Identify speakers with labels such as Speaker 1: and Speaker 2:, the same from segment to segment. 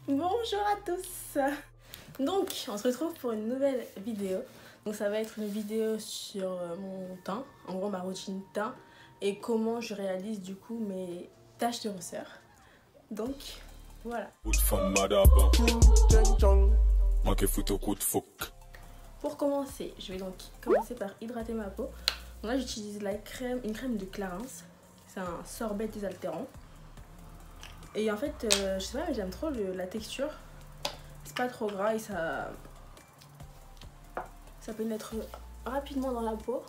Speaker 1: Bonjour à tous. Donc on se retrouve pour une nouvelle vidéo. Donc ça va être une vidéo sur mon teint, en gros ma routine teint et comment je réalise du coup mes taches de rousseur. Donc voilà. Pour commencer, je vais donc commencer par hydrater ma peau. Donc là j'utilise une crème de Clarins. C'est un sorbet désaltérant. Et en fait, je sais pas mais j'aime trop la texture. C'est pas trop gras et ça pénètre rapidement dans la peau.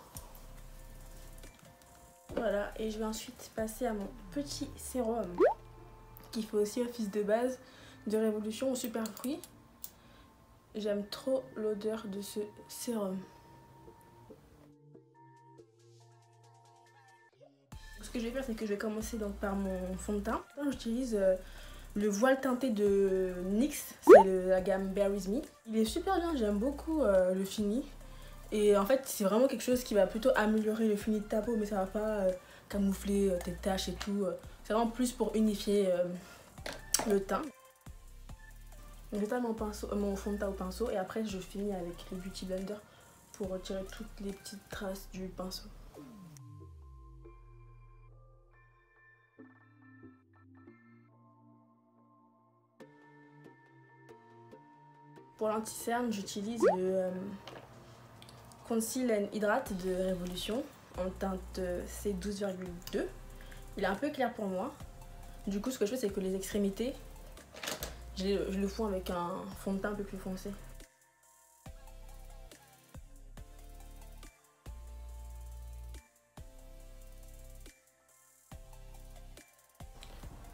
Speaker 1: Voilà, et je vais ensuite passer à mon petit sérum qui fait aussi office de base de Révolution au super fruit. J'aime trop l'odeur de ce sérum. Ce que je vais faire, c'est que je vais commencer donc par mon fond de teint. J'utilise le voile teinté de NYX, c'est la gamme Bare With Me. Il est super bien, j'aime beaucoup le fini. Et en fait, c'est vraiment quelque chose qui va plutôt améliorer le fini de ta peau, mais ça va pas camoufler tes taches et tout. C'est vraiment plus pour unifier le teint. Donc, j'étale mon fond de teint au pinceau et après je finis avec le Beauty Blender pour retirer toutes les petites traces du pinceau. Pour l'anti-cerne, j'utilise le Conceal and Hydrate de Révolution en teinte C12,2. Il est un peu clair pour moi. Du coup, ce que je fais, c'est que les extrémités, je le fous avec un fond de teint un peu plus foncé.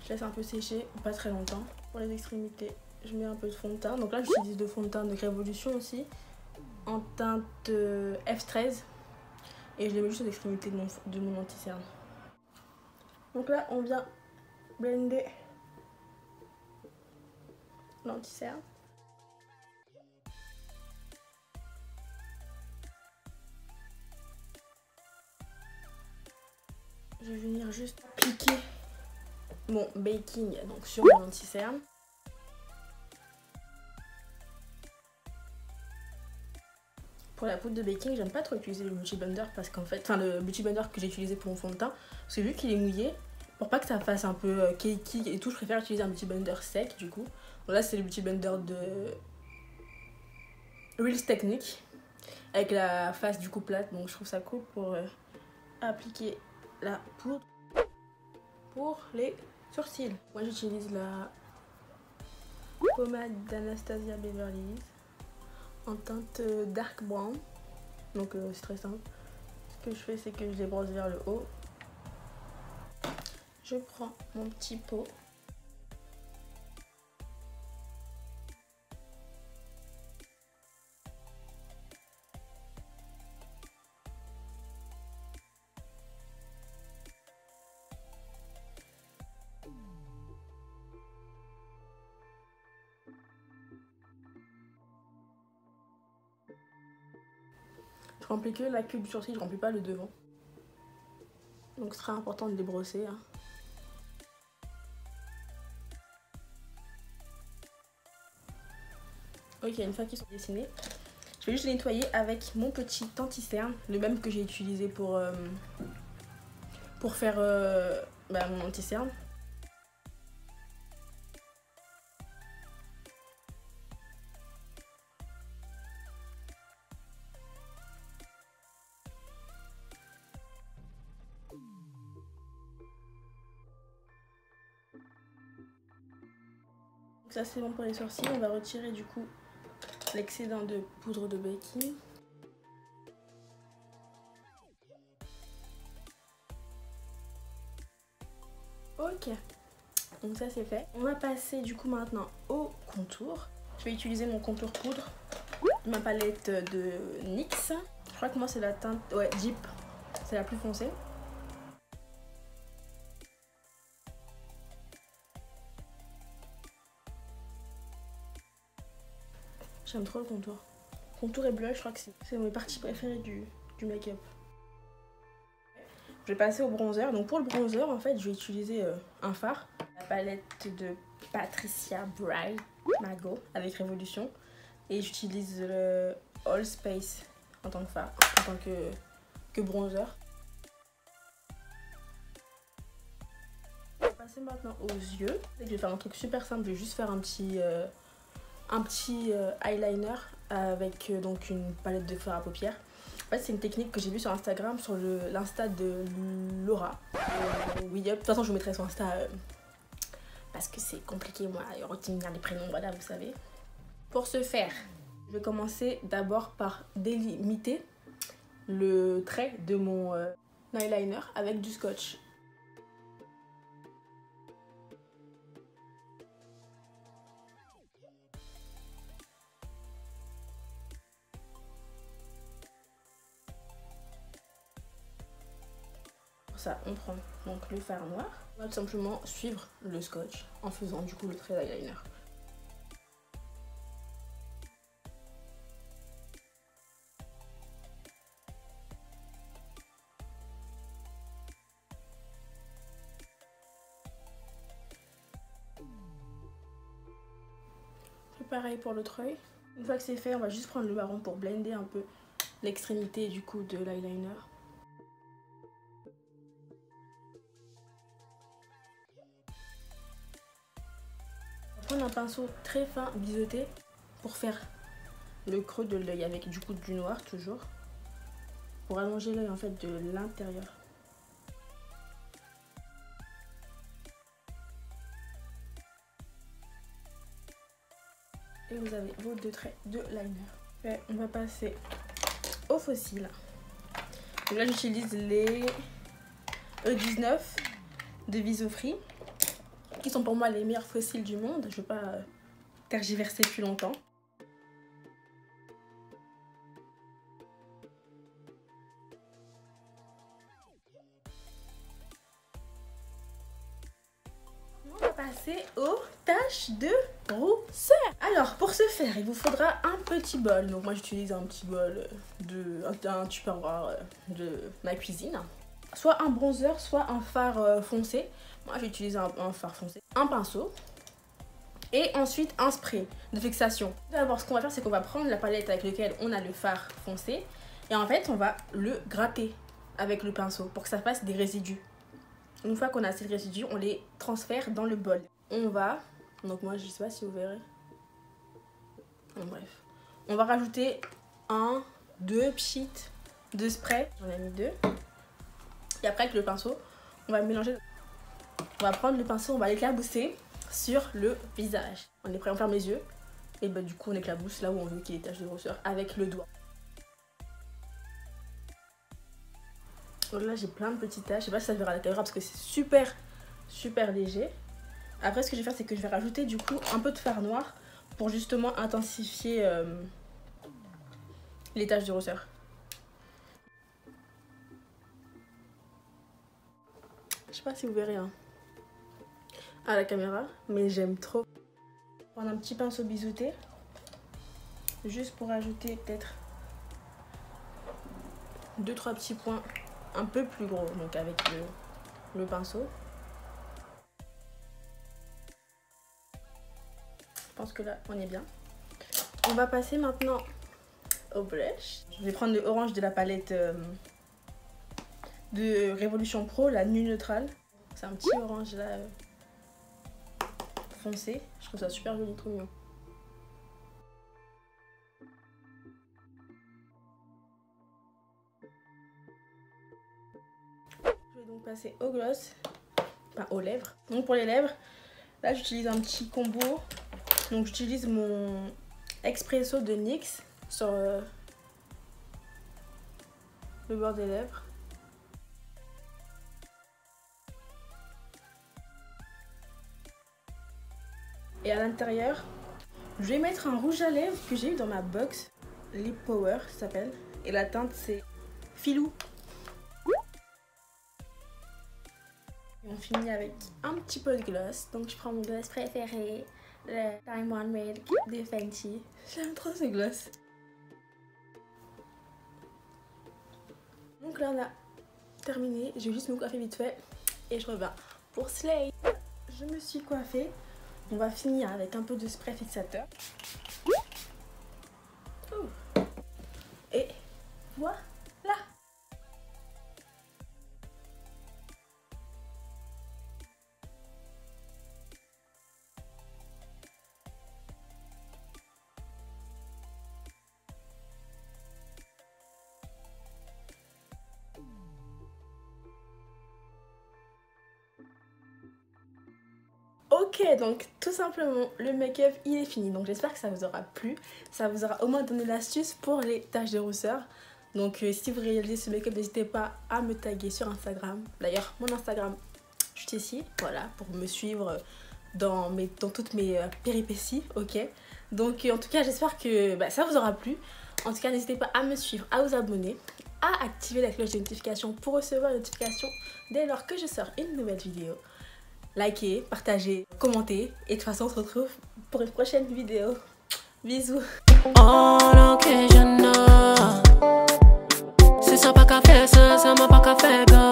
Speaker 1: Je laisse un peu sécher, pas très longtemps. Pour les extrémités, je mets un peu de fond de teint. Donc là, j'utilise le fond de teint de Révolution aussi, en teinte F13. Et je les mets juste aux extrémités de mon anti-cerne. Donc là, on vient blender l'anti-cerne. Je vais venir juste appliquer mon baking donc sur mon anti-cerne. Pour la poudre de baking, j'aime pas trop utiliser le Beauty Blender parce qu'en fait, le Beauty Blender que j'ai utilisé pour mon fond de teint, parce que vu qu'il est mouillé, pour pas que ça fasse un peu cakey et tout, je préfère utiliser un Beauty Blender sec du coup. Donc là, c'est le Beauty Blender de Reels Technique avec la face du coup plate, donc je trouve ça cool pour appliquer la poudre pour les sourcils. Moi, j'utilise la pommade d'Anastasia Beverly Hills en teinte dark brown, donc c'est très simple. Ce que je fais, c'est que je les brosse vers le haut. Je prends mon petit pot. Je remplis que la queue du sourcil, je remplis pas le devant. Donc c'est très important de les brosser. Hein. Ok, une fois qu'ils sont dessinés, je vais juste les nettoyer avec mon petit anti-cerne, le même que j'ai utilisé pour faire mon anti-cerne. Ça c'est bon pour les sourcils, on va retirer du coup l'excédent de poudre de baking. Ok, donc ça c'est fait. On va passer du coup maintenant au contour. Je vais utiliser mon contour poudre, ma palette de NYX. Je crois que moi c'est la teinte, ouais, Deep, c'est la plus foncée. J'aime trop le contour. Contour et blush, je crois que c'est mes parties préférées du make-up. Je vais passer au bronzer. Donc pour le bronzer, en fait, je vais utiliser un fard. La palette de Patricia Bright Mago avec Révolution. Et j'utilise le All Space en tant que fard, en tant que bronzer. On va passer maintenant aux yeux. Je vais faire un truc super simple, je vais juste faire un petit eyeliner avec donc une palette de fard à paupières. En fait, c'est une technique que j'ai vue sur Instagram, sur l'Insta de Laura. Oui, de toute façon, je vous mettrai son Insta parce que c'est compliqué, moi, retenir les prénoms, voilà, vous savez. Pour ce faire, je vais commencer d'abord par délimiter le trait de mon eyeliner avec du scotch. Pour ça, on prend donc le fard noir. On va tout simplement suivre le scotch en faisant du coup le trait d'eyeliner. Pareil pour l'autre œil. Une fois que c'est fait, on va juste prendre le marron pour blender un peu l'extrémité du coup de l'eyeliner. On va prendre un pinceau très fin biseauté pour faire le creux de l'œil avec du coup du noir toujours. Pour allonger l'œil en fait de l'intérieur. Et vous avez vos deux traits de liner. On va passer au fossile. Donc là j'utilise les E19 de Visofree, qui sont pour moi les meilleurs fossiles du monde. Je ne veux pas tergiverser plus longtemps. On va passer aux taches de rousseur. Alors pour ce faire, il vous faudra un petit bol. Donc moi j'utilise un petit bol un tupperware de ma cuisine. Soit un bronzer, soit un fard foncé. Moi j'utilise un fard foncé. Un pinceau. Et ensuite un spray de fixation. D'abord ce qu'on va faire, c'est qu'on va prendre la palette avec laquelle on a le fard foncé. Et en fait on va le gratter avec le pinceau pour que ça fasse des résidus. Une fois qu'on a ces résidus, on les transfère dans le bol. On va, donc moi je sais pas si vous verrez. Bon, bref. On va rajouter 2 pchits de spray. J'en ai mis 2. Et après avec le pinceau, on va mélanger. On va prendre le pinceau, on va l'éclabousser sur le visage. On est prêt, on ferme les yeux. Et bah du coup on éclabousse là où on veut qu'il y ait des taches de rousseur avec le doigt. Donc là j'ai plein de petites taches, je sais pas si ça se verra à la caméra parce que c'est super léger. Après ce que je vais faire, c'est que je vais rajouter du coup un peu de fard noir pour justement intensifier les taches de rousseur. Je sais pas si vous verrez à la caméra, mais j'aime trop. Prendre un petit pinceau biseauté, juste pour ajouter peut-être 2-3 petits points un peu plus gros, donc avec le pinceau. Je pense que là on est bien. On va passer maintenant au blush. Je vais prendre le orange de la palette de Révolution Pro, la nuit neutrale. C'est un petit orange là foncé. Je trouve ça super joli, trop mignon. Je vais donc passer au gloss, enfin aux lèvres. Donc pour les lèvres, là j'utilise un petit combo. Donc j'utilise mon Expresso de NYX sur le bord des lèvres. Et à l'intérieur, je vais mettre un rouge à lèvres que j'ai eu dans ma box. Lip Power ça s'appelle. Et la teinte c'est Filou. Et on finit avec un petit peu de gloss. Donc je prends mon gloss préféré, le Diamond Milk de Fenty. J'aime trop ce gloss. Donc là on a terminé. Je vais juste me coiffer vite fait. Et je reviens pour Slay. Je me suis coiffée. on va finir avec un peu de spray fixateur. Et voilà. Ok, donc tout simplement le make-up il est fini, donc j'espère que ça vous aura plu, ça vous aura au moins donné l'astuce pour les taches de rousseur. Donc si vous réalisez ce make-up, n'hésitez pas à me taguer sur Instagram. D'ailleurs mon Instagram juste ici, voilà, pour me suivre dans toutes mes péripéties, ok. Donc en tout cas j'espère que ça vous aura plu. En tout cas n'hésitez pas à me suivre, à vous abonner, à activer la cloche de notification pour recevoir les notifications dès lors que je sors une nouvelle vidéo. Likez, partagez, commentez et de toute façon on se retrouve pour une prochaine vidéo. Bisous.
Speaker 2: C'est ça pas qu'à faire ça, ça m'a pas qu'à faire.